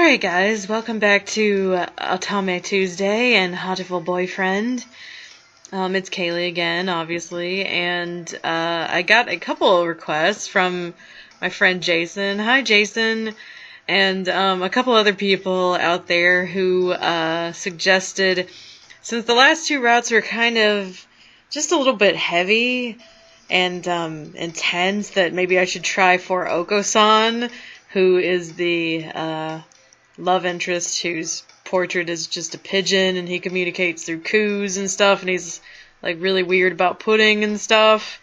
Alright guys, welcome back to Otome Tuesday and Hatoful Boyfriend. It's Kaylie again, obviously, and I got a couple of requests from my friend Jason. Hi Jason! And a couple other people out there who suggested, since the last two routes were kind of just a little bit heavy and intense, that maybe I should try for Oko San, who is the love interest whose portrait is just a pigeon, and he communicates through coos and stuff, and he's like really weird about pudding and stuff.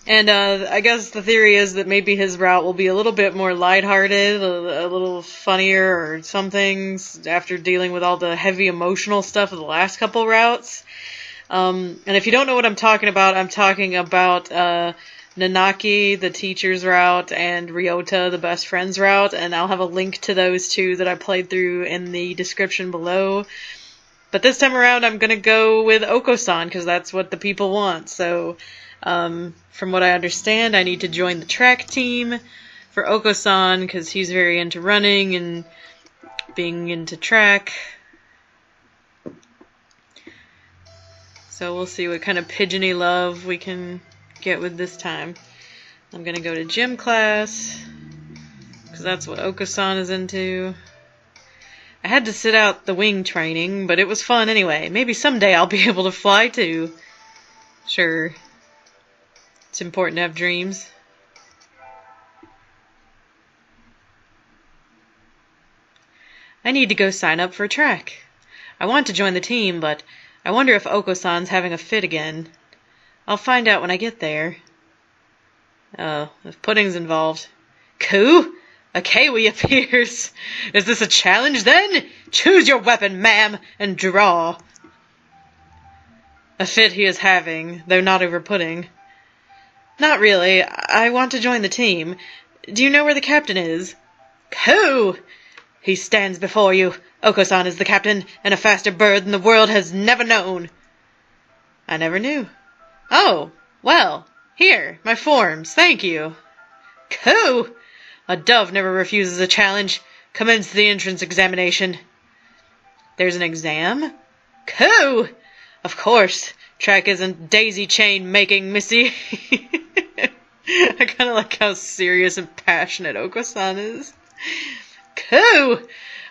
And I guess the theory is that maybe his route will be a little bit more lighthearted, a little funnier or something, after dealing with all the heavy emotional stuff of the last couple routes. And if you don't know what I'm talking about Nanaki, the teacher's route, and Ryota, the best friend's route, and I'll have a link to those two that I played through in the description below. But this time around, I'm gonna go with Oko San, because that's what the people want. So, from what I understand, I need to join the track team for Oko San, because he's very into running and being into track. So we'll see what kind of pigeony love we can get with this time. I'm gonna go to gym class, because that's what Oko San is into. I had to sit out the wing training, but it was fun anyway. Maybe someday I'll be able to fly too. Sure. It's important to have dreams. I need to go sign up for track. I want to join the team, but I wonder if Oko San's having a fit again. I'll find out when I get there. Oh, if pudding's involved. Coo! A Kaylie appears. Is this a challenge then? Choose your weapon, ma'am, and draw. A fit he is having, though not over pudding. Not really. I want to join the team. Do you know where the captain is? Coo! He stands before you. Oko San is the captain, and a faster bird than the world has never known. I never knew. Oh, well, here, my forms, thank you. Coo! A dove never refuses a challenge. Commence the entrance examination. There's an exam? Coo! Of course, track isn't daisy chain making, missy. I kind of like how serious and passionate Oko San is. Coo!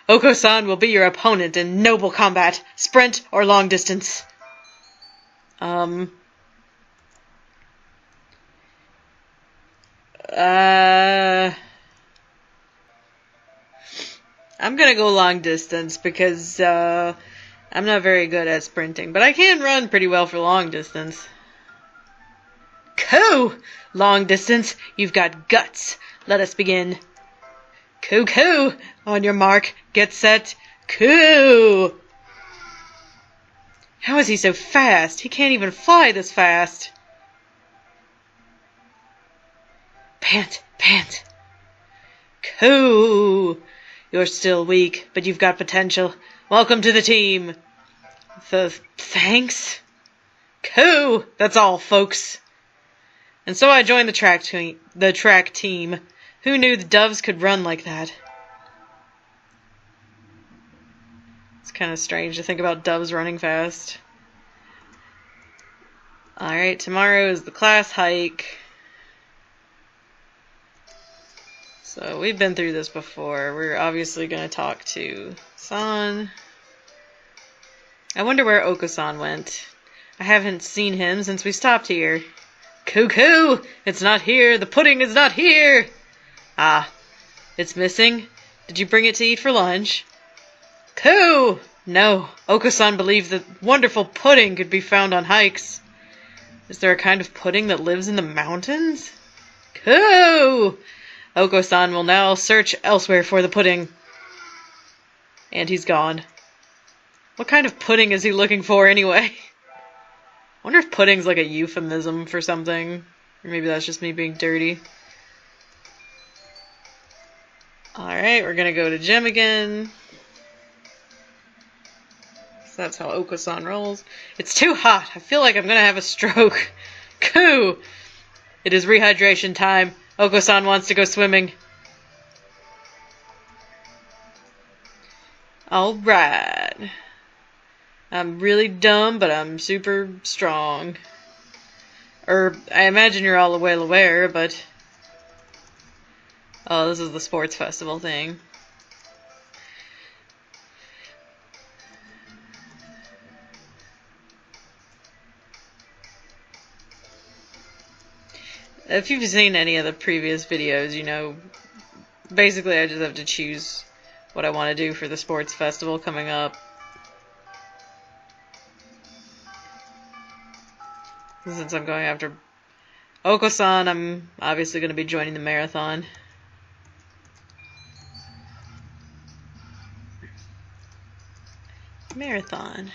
Oko San will be your opponent in noble combat, sprint or long distance. I'm gonna go long distance because, I'm not very good at sprinting, but I can run pretty well for long distance. Coo! Long distance, you've got guts. Let us begin. Coo coo! On your mark, get set, coo! How is he so fast? He can't even fly this fast. Pant, pant. Coo! You're still weak, but you've got potential. Welcome to the team. Thanks? Coo! That's all, folks. And so I joined the track team. Who knew the doves could run like that? It's kind of strange to think about doves running fast. Alright, tomorrow is the class hike. So we've been through this before. We're obviously going to talk to San. I wonder where Oko San went. I haven't seen him since we stopped here. Cuckoo! It's not here! The pudding is not here! Ah, it's missing? Did you bring it to eat for lunch? Coo! No, Oko San believed that wonderful pudding could be found on hikes. Is there a kind of pudding that lives in the mountains? Coo! Oko San will now search elsewhere for the pudding. And he's gone. What kind of pudding is he looking for anyway? I wonder if pudding's like a euphemism for something. Or maybe that's just me being dirty. Alright, we're gonna go to gym again. So that's how Oko San rolls. It's too hot. I feel like I'm gonna have a stroke. Coo! It is rehydration time. Oko San wants to go swimming. Alright. I'm really dumb, but I'm super strong. Or, I imagine you're all well aware, but... Oh, this is the sports festival thing. If you've seen any of the previous videos, you know, basically I just have to choose what I want to do for the sports festival coming up. Since I'm going after Oko San, I'm obviously going to be joining the marathon. Marathon.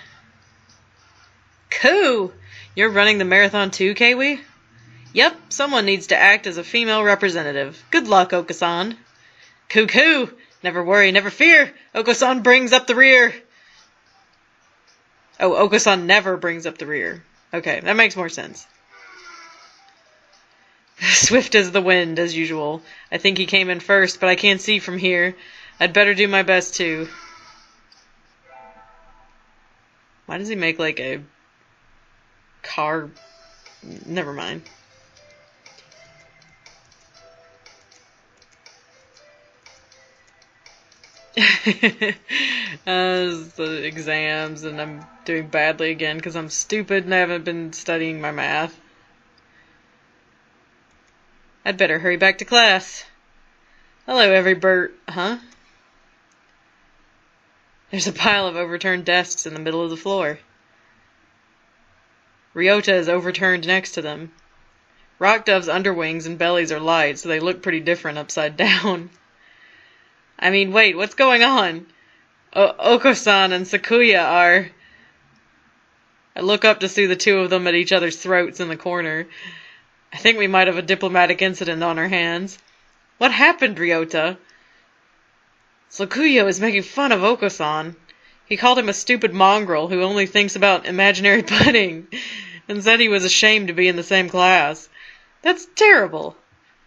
Cool! You're running the marathon too, Kaylie? Yep, someone needs to act as a female representative. Good luck, Oko San. Coo-coo! Never worry, never fear! Oko San brings up the rear! Oh, Oko San never brings up the rear. Okay, that makes more sense. Swift as the wind, as usual. I think he came in first, but I can't see from here. I'd better do my best, too. Why does he make, like, a car? Never mind. The exams, and I'm doing badly again because I'm stupid and I haven't been studying my math. I'd better hurry back to class. Hello, huh? There's a pile of overturned desks in the middle of the floor. Ryota is overturned next to them. Rock Dove's underwings and bellies are light, so they look pretty different upside down. I mean, wait, what's going on? Oko-san and Sakuya are... I look up to see the two of them at each other's throats in the corner. I think we might have a diplomatic incident on our hands. What happened, Ryota? Sakuya was making fun of Oko-san. He called him a stupid mongrel who only thinks about imaginary pudding, and said he was ashamed to be in the same class. That's terrible.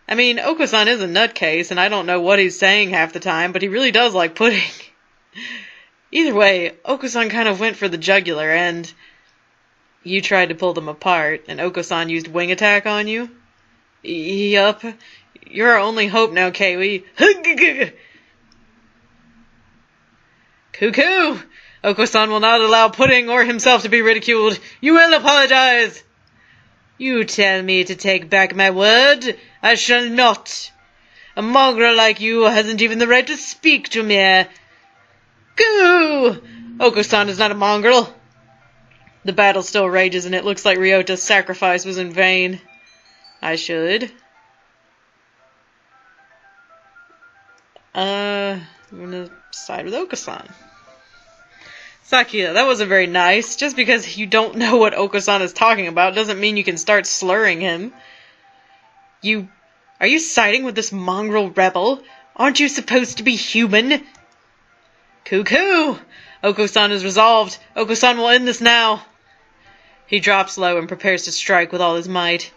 I mean, Oko-san is a nutcase, and I don't know what he's saying half the time, but he really does like pudding. Either way, Oko-san kind of went for the jugular, and... You tried to pull them apart, and Oko-san used wing attack on you? Yup. You're our only hope now, Kaylie. Cuckoo! Oko-san will not allow pudding or himself to be ridiculed. You will apologize! You tell me to take back my word. I shall not. A mongrel like you hasn't even the right to speak to me. Goo! Oko-san is not a mongrel. The battle still rages, and it looks like Ryota's sacrifice was in vain. I should. I'm gonna side with Oko-san. Sakuya, that wasn't very nice. Just because you don't know what Oko-san is talking about doesn't mean you can start slurring him. Are you siding with this mongrel rebel? Aren't you supposed to be human? Cuckoo! Oko-san is resolved. Oko-san will end this now. He drops low and prepares to strike with all his might.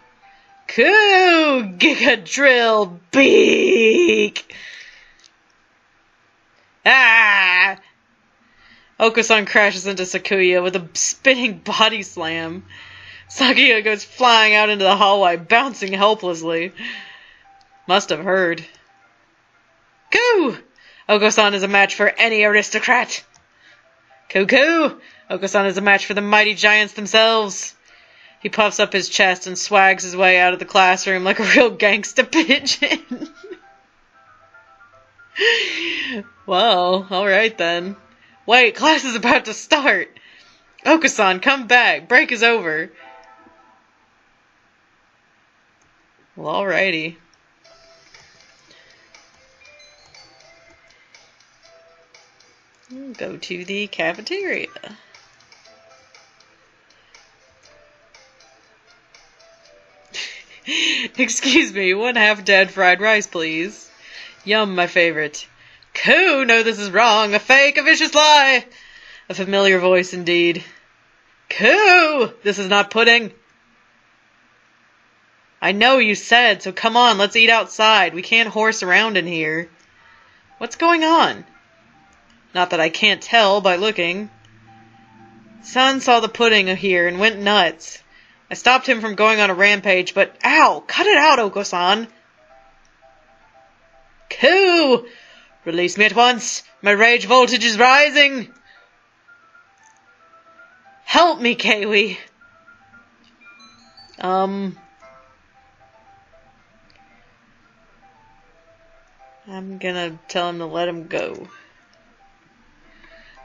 Coo! Giga drill beak! Ah! Oko-san crashes into Sakuya with a spinning body slam. Sakuya goes flying out into the hallway, bouncing helplessly. Must have heard. Coo! Oko-san is a match for any aristocrat. Cuckoo! Oko-san is a match for the mighty giants themselves. He puffs up his chest and swags his way out of the classroom like a real gangsta pigeon. Well, alright then. Wait, class is about to start. Oko-san, come back. Break is over. Well, alrighty. We'll go to the cafeteria. Excuse me, 1 half-dead fried rice, please. Yum, my favorite. Coo, no, this is wrong. A fake, a vicious lie. A familiar voice indeed. Coo, this is not pudding. I know you said, so come on, let's eat outside. We can't horse around in here. What's going on? Not that I can't tell by looking. San saw the pudding here and went nuts. I stopped him from going on a rampage, but ow! Cut it out, Oko San! Coo! Release me at once! My rage voltage is rising! Help me, Kaylie! I'm gonna tell him to let him go.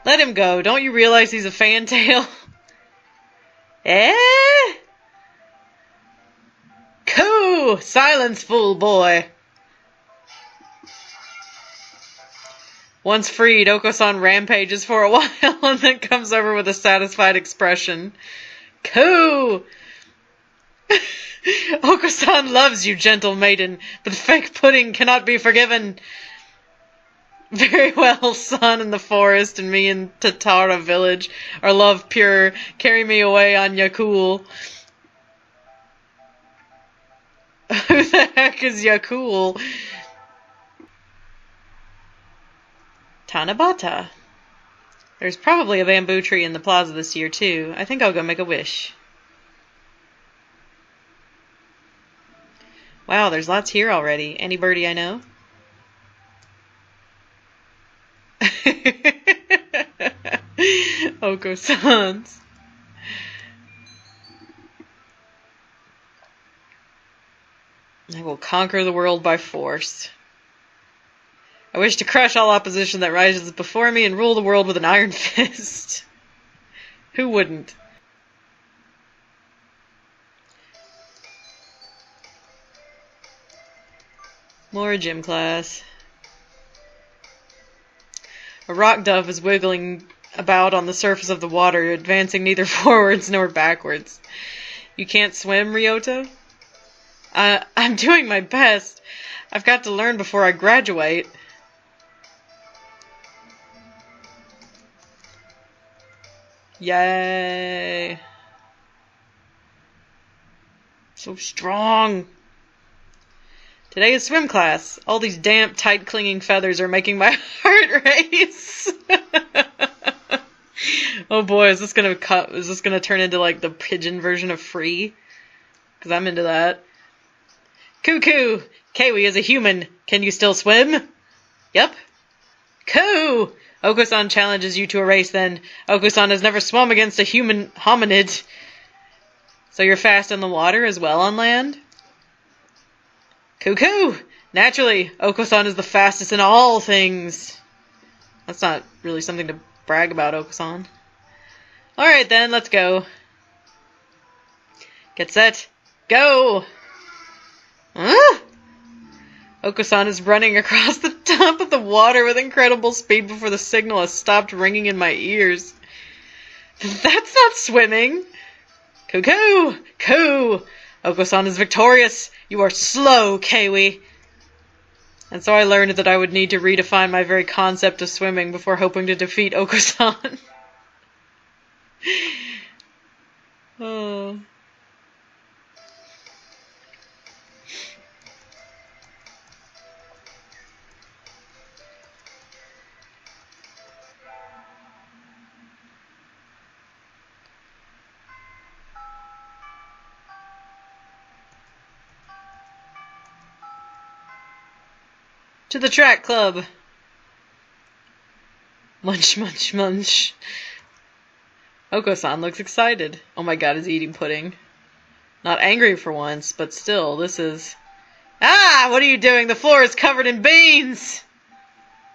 Let him go. Don't you realize he's a fantail? Eh? Coo! Silence, fool boy. Once freed, Oko San rampages for a while and then comes over with a satisfied expression. Coo! Oko San loves you, gentle maiden, but fake pudding cannot be forgiven. Very well, San in the forest and me in Tatara village. Our love pure, carry me away on Yakul. Who the heck is Yakul? Tanabata. There's probably a bamboo tree in the plaza this year, too. I think I'll go make a wish. Wow, there's lots here already. Any birdie I know? Oko Sans. I will conquer the world by force. I wish to crush all opposition that rises before me and rule the world with an iron fist. Who wouldn't? More gym class. A rock dove is wiggling about on the surface of the water, advancing neither forwards nor backwards. You can't swim, Ryota? I'm doing my best. I've got to learn before I graduate. Yay. So strong. Today is swim class. All these damp, tight clinging feathers are making my heart race. Oh boy, is this gonna turn into like the pigeon version of Free? Because I'm into that. Cuckoo! Kaylie is a human. Can you still swim? Yep. Coo! Oko San challenges you to a race then. Oko San has never swum against a human hominid. So you're fast in the water as well on land? Cuckoo! Naturally, Oko San is the fastest in all things. That's not really something to brag about, Oko San. Alright then, let's go. Get set. Go! Huh? Oko San is running across the top of the water with incredible speed before the signal has stopped ringing in my ears. That's not swimming! Cuckoo! Coo! Oko San is victorious! You are slow, Kaylie! And so I learned that I would need to redefine my very concept of swimming before hoping to defeat Oko San. Oh. To the track club. Munch, munch, munch. Oko San looks excited. Oh my god, he's eating pudding. Not angry for once, but still, this is... Ah! What are you doing? The floor is covered in beans!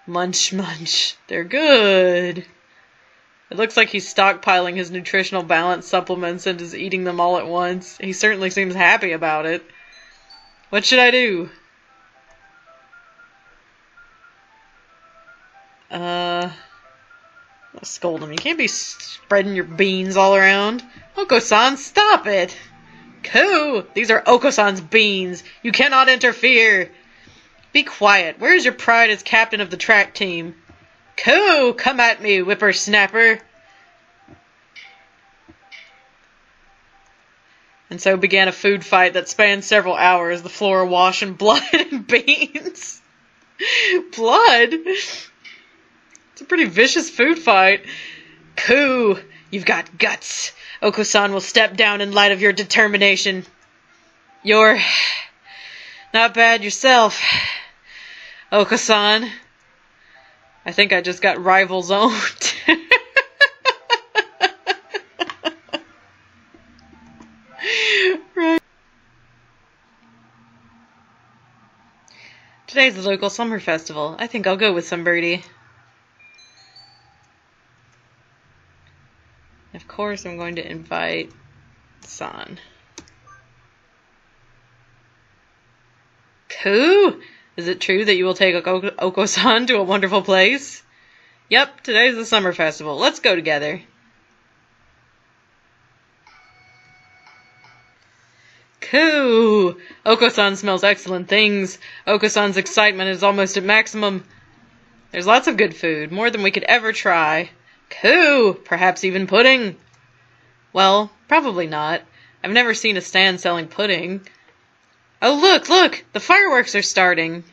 Munch, munch. They're good. It looks like he's stockpiling his nutritional balance supplements and is eating them all at once. He certainly seems happy about it. What should I do? I'll scold him. You can't be spreading your beans all around. Oko-san, stop it! Coo! These are Oko-san's beans. You cannot interfere. Be quiet. Where is your pride as captain of the track team? Coo! Come at me, whippersnapper. And so began a food fight that spanned several hours, the floor awash in blood and beans. Blood? It's a pretty vicious food fight. Coo! You've got guts. Oko San will step down in light of your determination. You're not bad yourself, Oko San. I think I just got rival zoned. Right. Today's the local summer festival. I think I'll go with some birdie. Of course, I'm going to invite San. Coo! Is it true that you will take Oko San to a wonderful place? Yep, today's the summer festival. Let's go together. Coo! Oko San smells excellent things. Oko San's excitement is almost at maximum. There's lots of good food, more than we could ever try. Coo! Perhaps even pudding. Well, probably not. I've never seen a stand selling pudding. Oh, look! The fireworks are starting.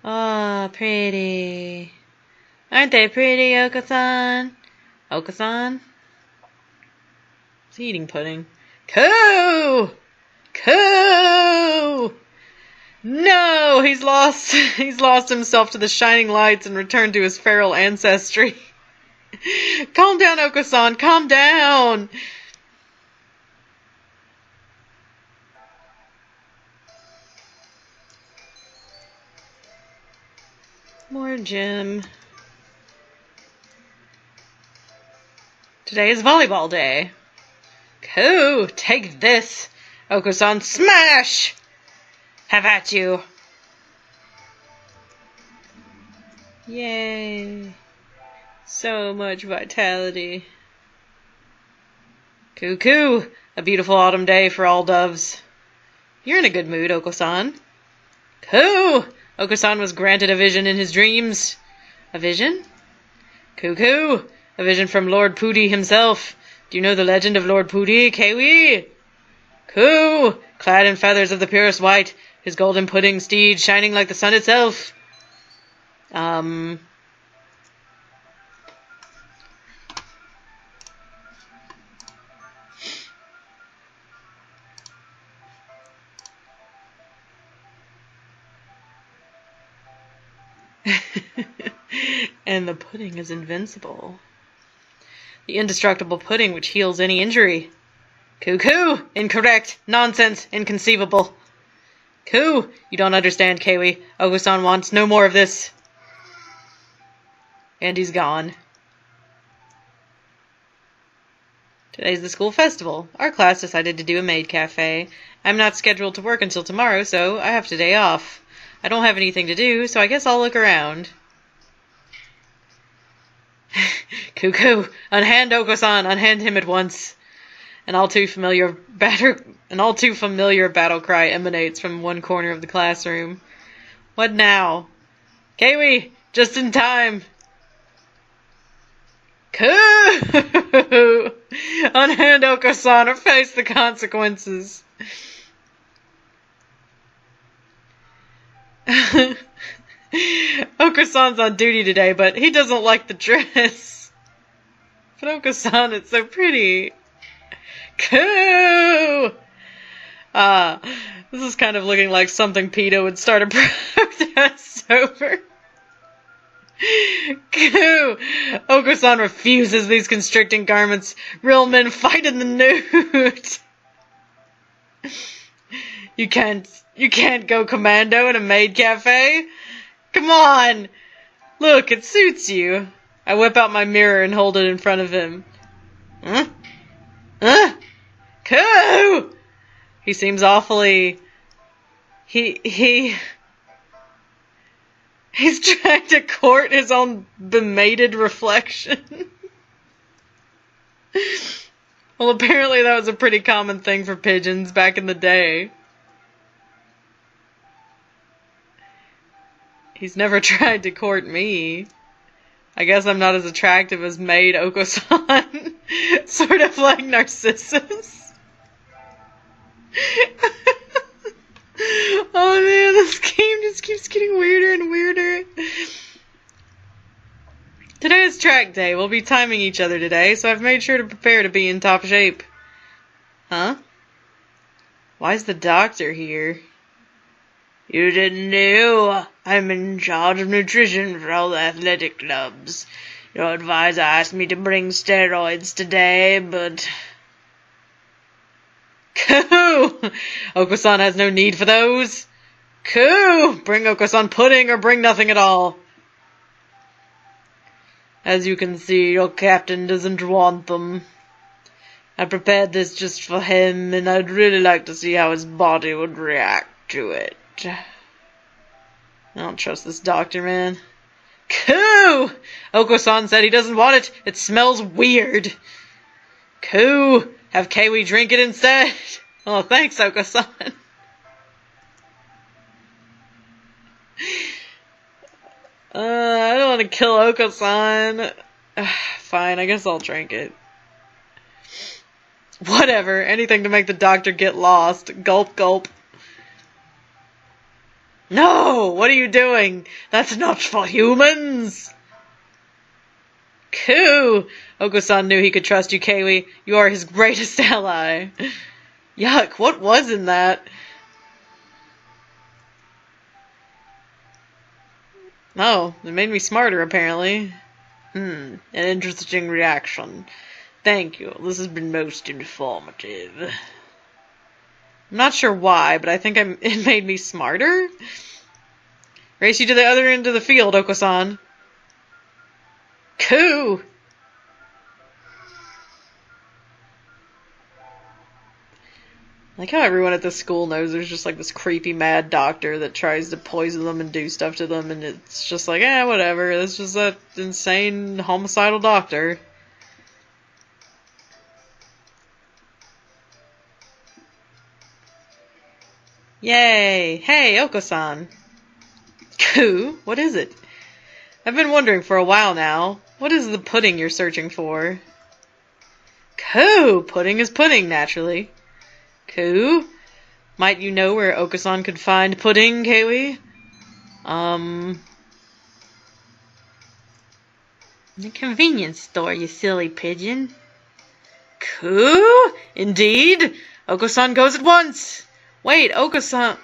Oh, pretty. Aren't they pretty, Oko San? Oko San? Is he eating pudding? Coo! Coo! No! He's lost himself to the shining lights and returned to his feral ancestry. Calm down, Oko San. Calm down! More gym. Today is volleyball day. Coo! Take this! Oko San, smash! Have at you! Yay! So much vitality. Coo! A beautiful autumn day for all doves. You're in a good mood, Oko San. Coo! Oko San was granted a vision in his dreams. A vision? Coo! A vision from Lord Pooty himself. Do you know the legend of Lord Pooty, Kaylie? Coo! Clad in feathers of the purest white, his golden pudding steed shining like the sun itself. And the pudding is invincible. The indestructible pudding which heals any injury. Coo! Incorrect! Nonsense! Inconceivable! Coo! You don't understand, Kaylie. Oko San wants no more of this. And he's gone. Today's the school festival. Our class decided to do a maid cafe. I'm not scheduled to work until tomorrow, so I have today off. I don't have anything to do, so I guess I'll look around. Coo! Unhand Oko San! Unhand him at once! An all too familiar battle cry emanates from one corner of the classroom. What now? Kaylie! Just in time! Coo! Unhand Oko San or face the consequences. Oko San's on duty today, but he doesn't like the dress. But Oko San, it's so pretty. Coo! This is kind of looking like something PETA would start a protest over. Coo! Oko San refuses these constricting garments. Real men fight in the nude. You can't go commando in a maid cafe. Come on! Look, it suits you. I whip out my mirror and hold it in front of him. Coo! He seems awfully... He's trying to court his own bemated reflection. Well, apparently that was a pretty common thing for pigeons back in the day. He's never tried to court me. I guess I'm not as attractive as maid Oko San. Sort of like Narcissus. Oh man, this game just keeps getting weirder and weirder. is track day. We'll be timing each other today, so I've made sure to prepare to be in top shape. Huh? Why's the doctor here? You didn't know. I'm in charge of nutrition for all the athletic clubs. Your advisor asked me to bring steroids today, but... Coo! Oko San has no need for those. Coo! Bring Oko San pudding or bring nothing at all. As you can see, your captain doesn't want them. I prepared this just for him, and I'd really like to see how his body would react to it. I don't trust this doctor, man. Coo! Oko San said he doesn't want it. It smells weird. Coo! Have Kaylie drink it instead. Oh, thanks, Oko San. I don't want to kill Oko San. Fine, I guess I'll drink it. Whatever, anything to make the doctor get lost. Gulp, gulp. No! What are you doing? That's not for humans! Coo! Oko San knew he could trust you, Kaylie. You are his greatest ally. Yuck, what was in that? Oh, it made me smarter, apparently. An interesting reaction. Thank you. This has been most informative. I'm not sure why, but I think it made me smarter. Race you to the other end of the field, Oko San. Coo! Like how everyone at this school knows there's just like this creepy mad doctor that tries to poison them and do stuff to them, and it's just like, whatever. It's just that insane homicidal doctor. Yay! Hey, Oko San. Coo? What is it? I've been wondering for a while now. What is the pudding you're searching for? Coo! Pudding is pudding, naturally. Coo? Might you know where Oko San could find pudding, Kaylie? The convenience store, you silly pigeon. Coo? Indeed? Oko San goes at once! Wait, Oko San...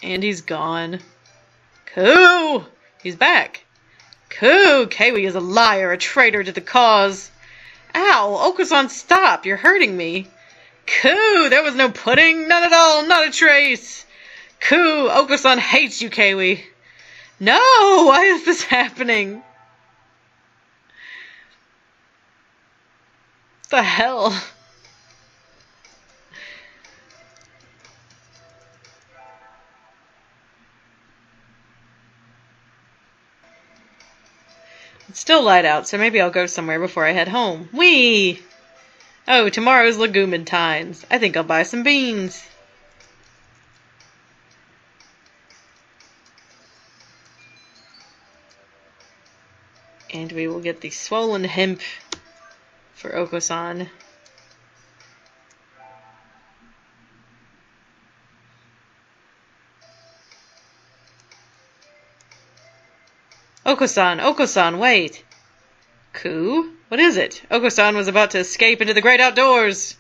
And he's gone. Coo! He's back. Coo! Kaylie is a liar, a traitor to the cause. Ow! Oko San, stop! You're hurting me. Coo! There was no pudding! None at all! Not a trace! Coo! Oko San hates you, Kaylie. No! Why is this happening? What the hell? It's still light out, so maybe I'll go somewhere before I head home. Whee! Oh, tomorrow's Legumintines. I think I'll buy some beans. And we will get the swollen hemp for Oko San. Oko San, wait. Coo? What is it? Oko San was about to escape into the great outdoors.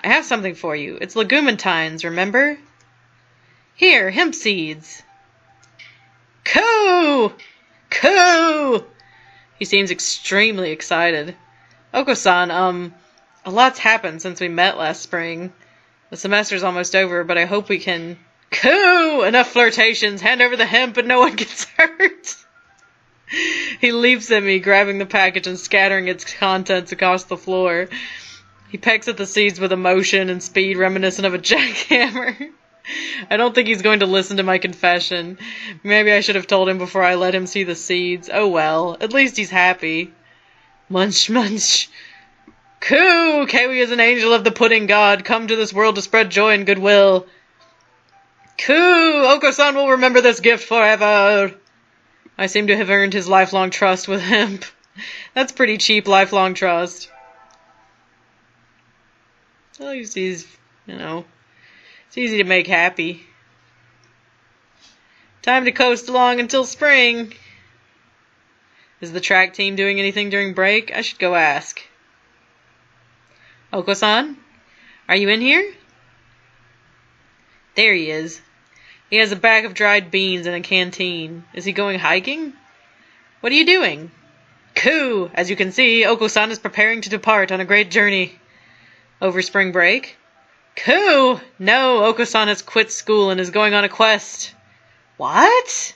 I have something for you. It's Legumintines, remember? Here, hemp seeds. Coo! Coo! He seems extremely excited. Oko San, a lot's happened since we met last spring. The semester's almost over, but I hope we can... Coo! Enough flirtations. Hand over the hemp and no one gets hurt. He leaps at me, grabbing the package and scattering its contents across the floor. He pecks at the seeds with emotion and speed reminiscent of a jackhammer. I don't think he's going to listen to my confession. Maybe I should have told him before I let him see the seeds. Oh well, at least he's happy. Munch, munch. Coo! Kaylie is an angel of the pudding god, come to this world to spread joy and goodwill. Coo! Oko San will remember this gift forever. I seem to have earned his lifelong trust with hemp. That's pretty cheap lifelong trust. Well, he's, you know, it's easy to make happy. Time to coast along until spring. Is the track team doing anything during break? I should go ask. Oko San? Are you in here? There he is. He has a bag of dried beans and a canteen. Is he going hiking? What are you doing? Coo! As you can see, Oko San is preparing to depart on a great journey. Over spring break? Coo! No, Oko San has quit school and is going on a quest. What?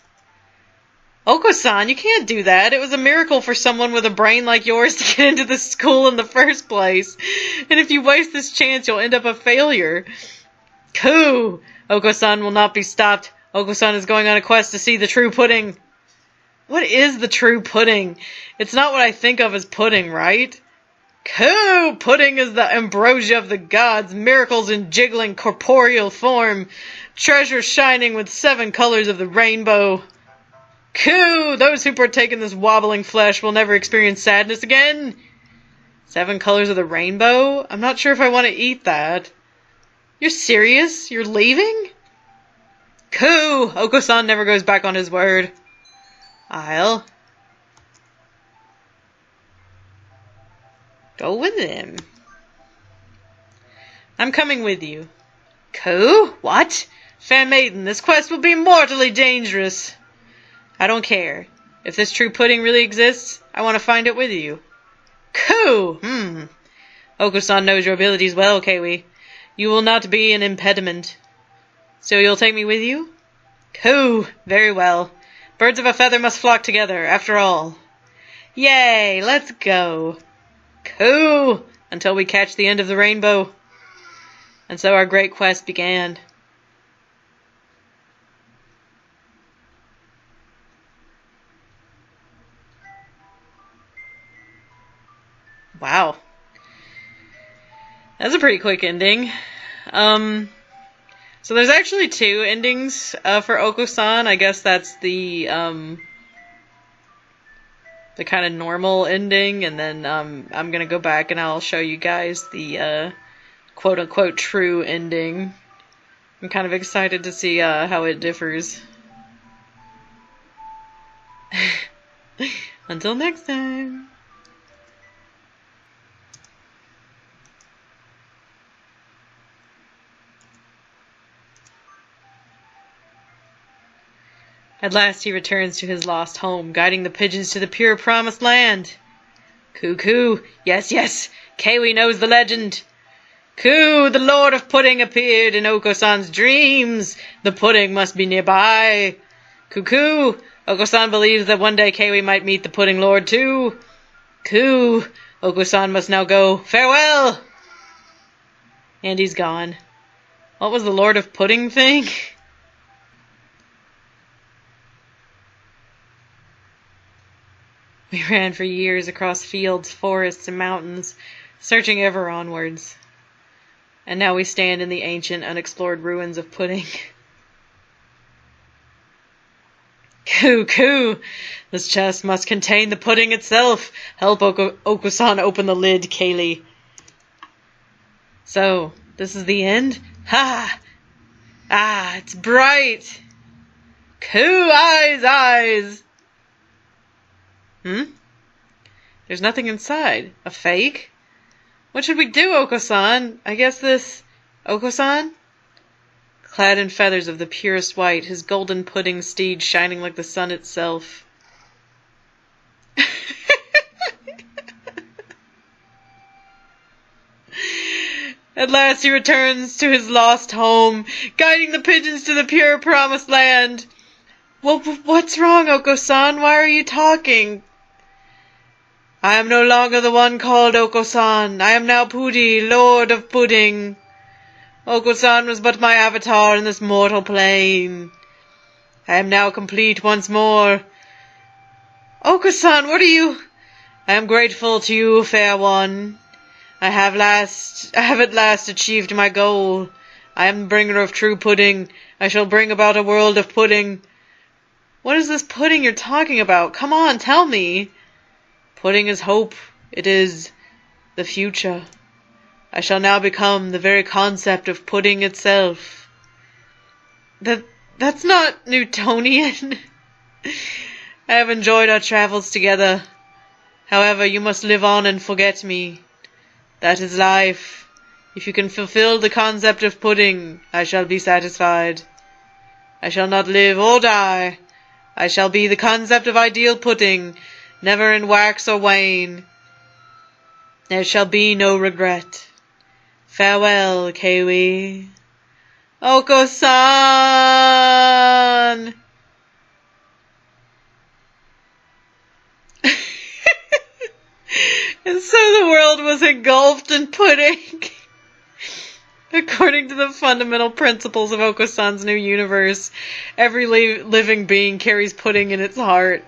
Oko San, you can't do that. It was a miracle for someone with a brain like yours to get into this school in the first place. And if you waste this chance, you'll end up a failure. Coo! Oko San will not be stopped. Oko San is going on a quest to see the true pudding. What is the true pudding? It's not what I think of as pudding, right? Coo! Pudding is the ambrosia of the gods, miracles in jiggling corporeal form, treasure shining with 7 colors of the rainbow. Coo! Those who partake in this wobbling flesh will never experience sadness again. 7 colors of the rainbow? I'm not sure if I want to eat that. You're serious? You're leaving? Coo! Oko San never goes back on his word. I'll go with him. I'm coming with you. Coo? What? Fair maiden, this quest will be mortally dangerous. I don't care. If this true pudding really exists, I want to find it with you. Coo! Oko San knows your abilities well, Kaylie. You will not be an impediment. So you'll take me with you? Coo! Very well. Birds of a feather must flock together, after all. Yay! Let's go. Coo! Until we catch the end of the rainbow. And so our great quest began. Wow. That's a pretty quick ending. So there's actually 2 endings for Oko San. I guess that's the kind of normal ending, and then I'm gonna go back and I'll show you guys the quote-unquote true ending. I'm kind of excited to see how it differs. Until next time. At last he returns to his lost home, guiding the pigeons to the pure promised land. Coo! Yes, yes! Kaylie knows the legend! Coo! The Lord of Pudding appeared in Oko San's dreams! The pudding must be nearby! Coo! Oko San believes that one day Kaylie might meet the Pudding Lord too! Coo! Oko San must now go. Farewell! And he's gone. What was the Lord of Pudding thing? We ran for years across fields, forests, and mountains, searching ever onwards. And now we stand in the ancient, unexplored ruins of Pudding. Coo! This chest must contain the pudding itself. Help Oko San open the lid, Kaylie. So, this is the end? Ha! It's bright! Coo! Eyes! There's nothing inside. A fake? What should we do, Oko San? I guess this... Oko San? Clad in feathers of the purest white, his golden pudding steed shining like the sun itself. At last he returns to his lost home, guiding the pigeons to the pure promised land. Well, what's wrong, Oko San? Why are you talking? I am no longer the one called Oko San. I am now Pudi, Lord of Pudding. Oko San was but my avatar in this mortal plane. I am now complete once more. Oko San, what are you? I am grateful to you, fair one. I have at last achieved my goal. I am the bringer of true pudding. I shall bring about a world of pudding. What is this pudding you're talking about? Come on, tell me. Pudding is hope. It is the future. I shall now become the very concept of pudding itself. That's not Newtonian. I have enjoyed our travels together. However, you must live on and forget me. That is life. If you can fulfill the concept of pudding, I shall be satisfied. I shall not live or die. I shall be the concept of ideal pudding, never in wax or wane. There shall be no regret. Farewell, Kaylie. Oko San! And so the world was engulfed in pudding. According to the fundamental principles of Oko San's new universe, every living being carries pudding in its heart.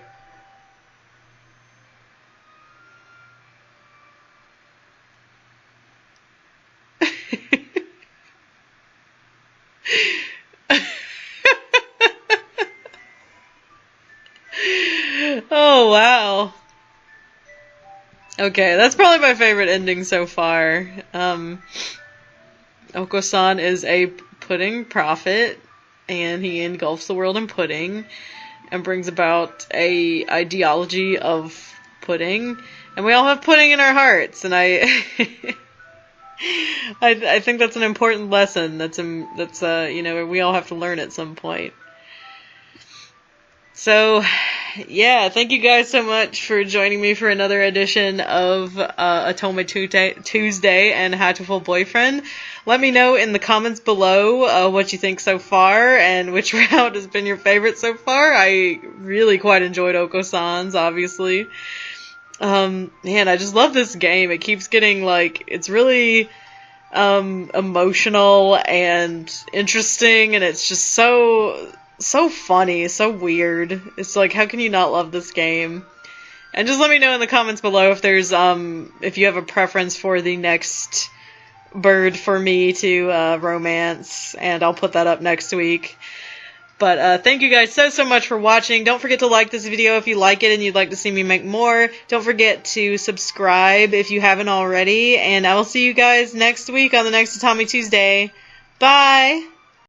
Oh, wow. Okay, that's probably my favorite ending so far. Oko San is a pudding prophet, and he engulfs the world in pudding, and brings about a ideology of pudding, and we all have pudding in our hearts, and I think that's an important lesson. That's you know, we all have to learn at some point. So, yeah, thank you guys so much for joining me for another edition of Otome Tuesday and Hatoful Boyfriend. Let me know in the comments below what you think so far and which route has been your favorite so far. I really quite enjoyed Oko San's, obviously. Man, I just love this game. It keeps getting, like, it's really emotional and interesting, and it's just so funny, so weird. It's like, how can you not love this game? And just let me know in the comments below if there's if you have a preference for the next bird for me to romance, and I'll put that up next week. But thank you guys so much for watching. Don't forget to like this video if you like it and you'd like to see me make more. Don't forget to subscribe if you haven't already, and I will see you guys next week on the next Otome Tuesday. Bye!